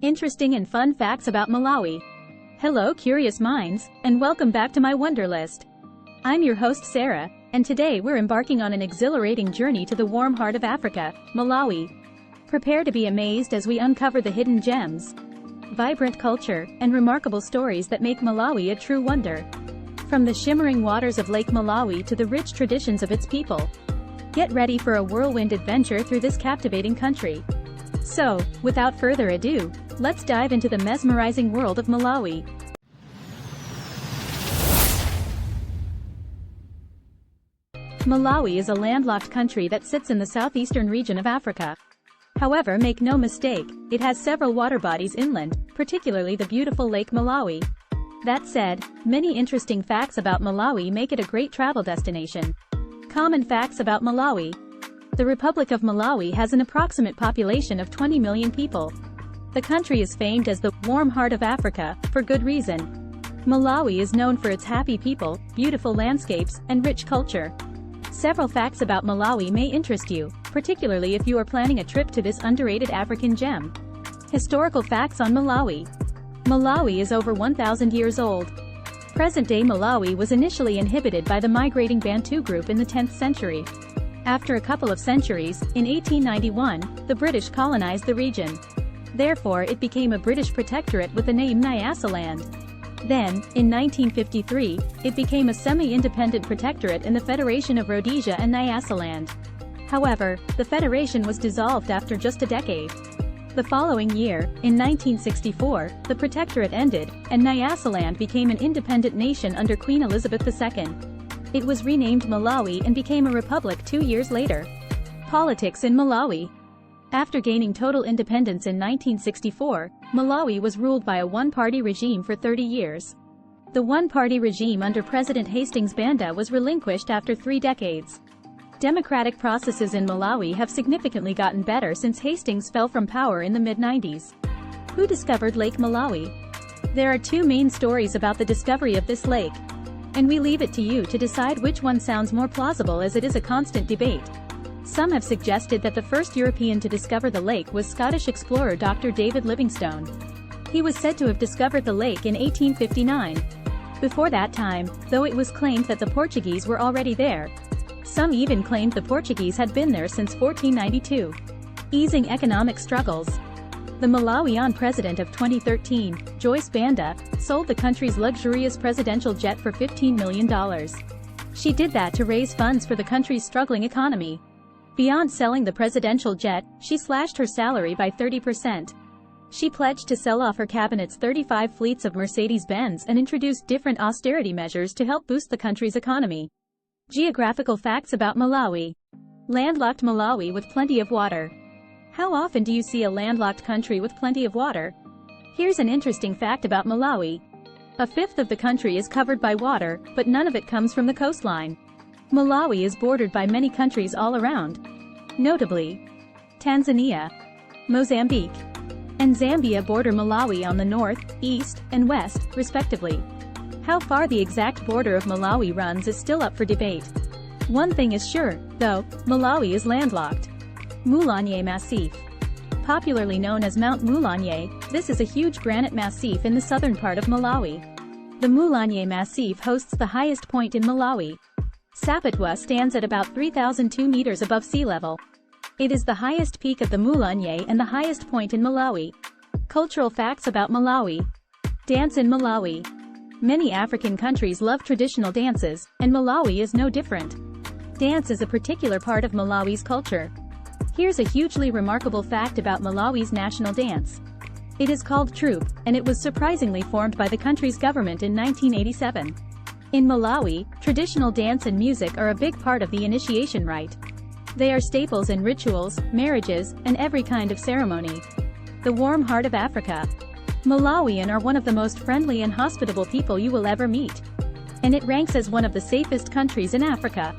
Interesting and fun facts about Malawi. Hello curious minds, and welcome back to my Wonderlist. I'm your host Sarah, and today we're embarking on an exhilarating journey to the warm heart of Africa, Malawi. Prepare to be amazed as we uncover the hidden gems, vibrant culture, and remarkable stories that make Malawi a true wonder. From the shimmering waters of Lake Malawi to the rich traditions of its people. Get ready for a whirlwind adventure through this captivating country. So, without further ado, let's dive into the mesmerizing world of Malawi. Malawi is a landlocked country that sits in the southeastern region of Africa. However, make no mistake, it has several water bodies inland, particularly the beautiful Lake Malawi. That said, many interesting facts about Malawi make it a great travel destination. Common facts about Malawi. The Republic of Malawi has an approximate population of 20 million people. The country is famed as the warm heart of Africa, for good reason. Malawi is known for its happy people, beautiful landscapes, and rich culture. Several facts about Malawi may interest you, particularly if you are planning a trip to this underrated African gem. Historical facts on Malawi. Malawi is over 1,000 years old. Present-day Malawi was initially inhabited by the migrating Bantu group in the 10th century. After a couple of centuries, in 1891, the British colonized the region. Therefore it became a British protectorate with the name Nyasaland. Then, in 1953, it became a semi-independent protectorate in the Federation of Rhodesia and Nyasaland. However, the federation was dissolved after just a decade. The following year, in 1964, the protectorate ended, and Nyasaland became an independent nation under Queen Elizabeth II. It was renamed Malawi and became a republic 2 years later. Politics in Malawi. After gaining total independence in 1964, Malawi was ruled by a one-party regime for 30 years. The one-party regime under President Hastings Banda was relinquished after 3 decades. Democratic processes in Malawi have significantly gotten better since Hastings fell from power in the mid-90s. Who discovered Lake Malawi? There are 2 main stories about the discovery of this lake, and we leave it to you to decide which one sounds more plausible, as it is a constant debate. Some have suggested that the first European to discover the lake was Scottish explorer Dr. David Livingstone. He was said to have discovered the lake in 1859. Before that time, though, it was claimed that the Portuguese were already there. Some even claimed the Portuguese had been there since 1492. Easing economic struggles. The Malawian president of 2013, Joyce Banda, sold the country's luxurious presidential jet for $15 million. She did that to raise funds for the country's struggling economy. Beyond selling the presidential jet, she slashed her salary by 30%. She pledged to sell off her cabinet's 35 fleets of Mercedes-Benz and introduced different austerity measures to help boost the country's economy. Geographical facts about Malawi. Landlocked Malawi with plenty of water. How often do you see a landlocked country with plenty of water? Here's an interesting fact about Malawi. A fifth of the country is covered by water, but none of it comes from the coastline. Malawi is bordered by many countries all around. Notably, Tanzania, Mozambique, and Zambia border Malawi on the north, east, and west, respectively. How far the exact border of Malawi runs is still up for debate. One thing is sure, though, Malawi is landlocked. Mulanje Massif. Popularly known as Mount Mulanje, this is a huge granite massif in the southern part of Malawi. The Mulanje Massif hosts the highest point in Malawi. Sapatwa stands at about 3,002 meters above sea level. It is the highest peak of the Mulanje and the highest point in Malawi. Cultural facts about Malawi. Dance in Malawi. Many African countries love traditional dances, and Malawi is no different. Dance is a particular part of Malawi's culture. Here's a hugely remarkable fact about Malawi's national dance. It is called troop, and it was surprisingly formed by the country's government in 1987. In Malawi, traditional dance and music are a big part of the initiation rite. They are staples in rituals, marriages, and every kind of ceremony. The warm heart of Africa. Malawian are one of the most friendly and hospitable people you will ever meet. And it ranks as one of the safest countries in Africa.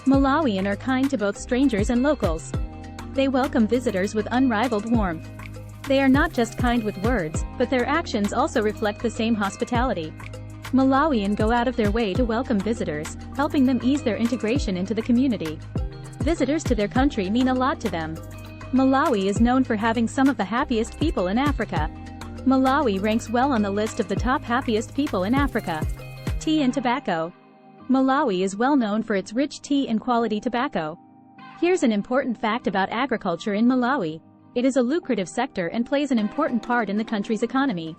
Malawian are kind to both strangers and locals. They welcome visitors with unrivaled warmth. They are not just kind with words, but their actions also reflect the same hospitality. Malawian go out of their way to welcome visitors, helping them ease their integration into the community. Visitors to their country mean a lot to them. Malawi is known for having some of the happiest people in Africa. Malawi ranks well on the list of the top happiest people in Africa. Tea and tobacco. Malawi is well known for its rich tea and quality tobacco. Here's an important fact about agriculture in Malawi. It is a lucrative sector and plays an important part in the country's economy.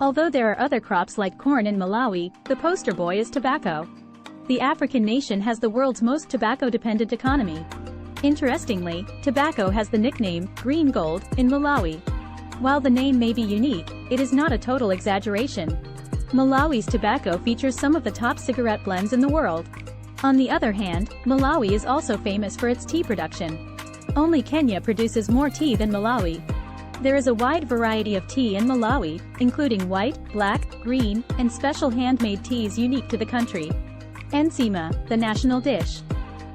Although there are other crops like corn in Malawi, the poster boy is tobacco. The African nation has the world's most tobacco-dependent economy. Interestingly, tobacco has the nickname, green gold, in Malawi. While the name may be unique, it is not a total exaggeration. Malawi's tobacco features some of the top cigarette blends in the world. On the other hand, Malawi is also famous for its tea production. Only Kenya produces more tea than Malawi. There is a wide variety of tea in Malawi, including white, black, green, and special handmade teas unique to the country. Ensima, the national dish.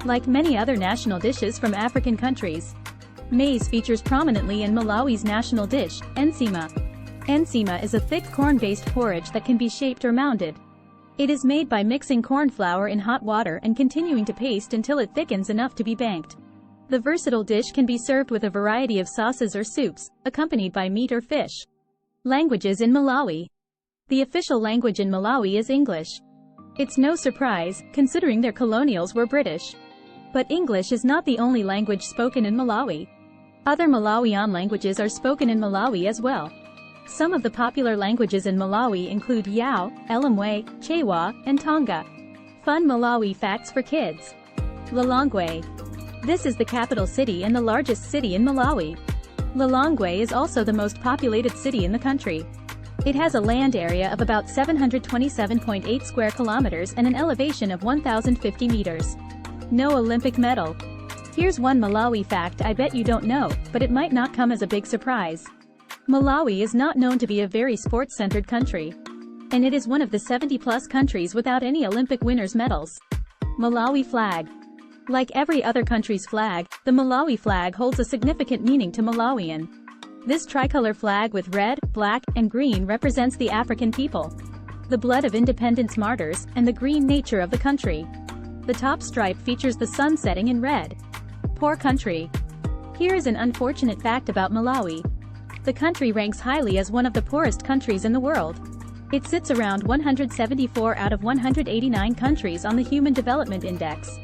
Like many other national dishes from African countries, maize features prominently in Malawi's national dish, ensima. Ensima is a thick corn-based porridge that can be shaped or mounded. It is made by mixing corn flour in hot water and continuing to paste until it thickens enough to be banked. The versatile dish can be served with a variety of sauces or soups, accompanied by meat or fish. Languages in Malawi. The official language in Malawi is English. It's no surprise, considering their colonials were British. But English is not the only language spoken in Malawi. Other Malawian languages are spoken in Malawi as well. Some of the popular languages in Malawi include Yao, Elimwe, Chewa, and Tonga. Fun Malawi facts for kids. Lilongwe. This is the capital city and the largest city in Malawi. Lilongwe is also the most populated city in the country. It has a land area of about 727.8 square kilometers and an elevation of 1,050 meters. No Olympic medal. Here's one Malawi fact I bet you don't know, but it might not come as a big surprise. Malawi is not known to be a very sports-centered country. And it is one of the 70-plus countries without any Olympic winners' medals. Malawi flag. Like every other country's flag, the Malawi flag holds a significant meaning to Malawian. This tricolor flag with red, black, and green represents the African people, the blood of independence martyrs, and the green nature of the country. The top stripe features the sun setting in red. Poor country. Here is an unfortunate fact about Malawi. The country ranks highly as one of the poorest countries in the world. It sits around 174 out of 189 countries on the Human Development Index.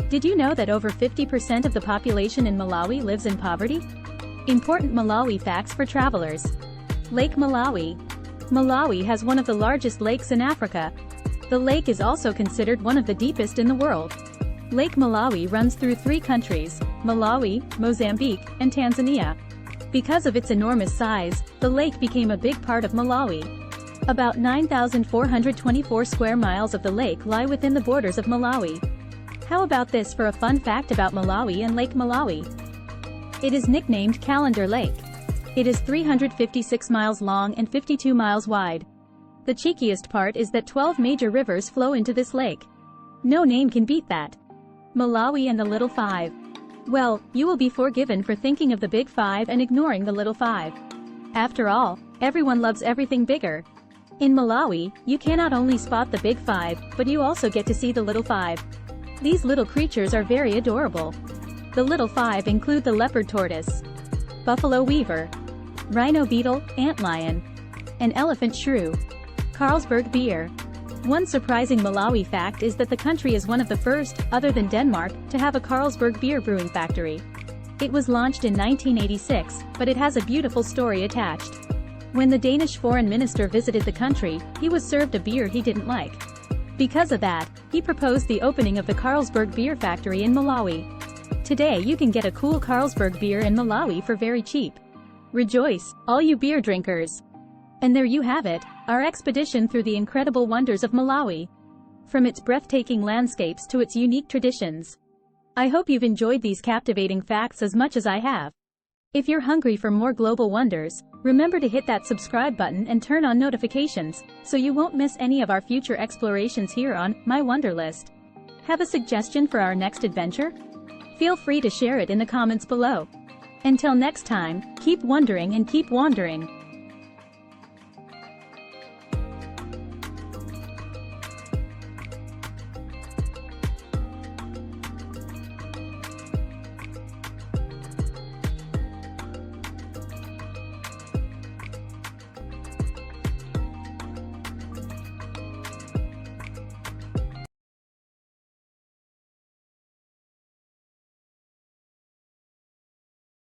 Did you know that over 50% of the population in Malawi lives in poverty? Important Malawi facts for travelers. Lake Malawi. Malawi has one of the largest lakes in Africa. The lake is also considered one of the deepest in the world. Lake Malawi runs through 3 countries, Malawi, Mozambique, and Tanzania. Because of its enormous size, the lake became a big part of Malawi. About 9,424 square miles of the lake lie within the borders of Malawi. How about this for a fun fact about Malawi and Lake Malawi? It is nicknamed Calendar Lake. It is 356 miles long and 52 miles wide. The cheekiest part is that 12 major rivers flow into this lake. No name can beat that. Malawi and the Little Five. Well, you will be forgiven for thinking of the Big Five and ignoring the Little Five. After all, everyone loves everything bigger. In Malawi, you cannot only spot the Big Five, but you also get to see the Little Five. These little creatures are very adorable. The Little Five include the leopard tortoise, buffalo weaver, rhino beetle, antlion, and elephant shrew. Karlburg Beer. One surprising Malawi fact is that the country is one of the first, other than Denmark, to have a Karlsberg beer brewing factory. It was launched in 1986, but it has a beautiful story attached. When the Danish foreign minister visited the country, he was served a beer he didn't like. Because of that, he proposed the opening of the Karlsberg Beer factory in Malawi. Today you can get a cool Karlsberg beer in Malawi for very cheap. Rejoice, all you beer drinkers! And there you have it, our expedition through the incredible wonders of Malawi. From its breathtaking landscapes to its unique traditions. I hope you've enjoyed these captivating facts as much as I have. If you're hungry for more global wonders, remember to hit that subscribe button and turn on notifications, so you won't miss any of our future explorations here on My Wonderlist. Have a suggestion for our next adventure? Feel free to share it in the comments below. Until next time, keep wondering and keep wandering.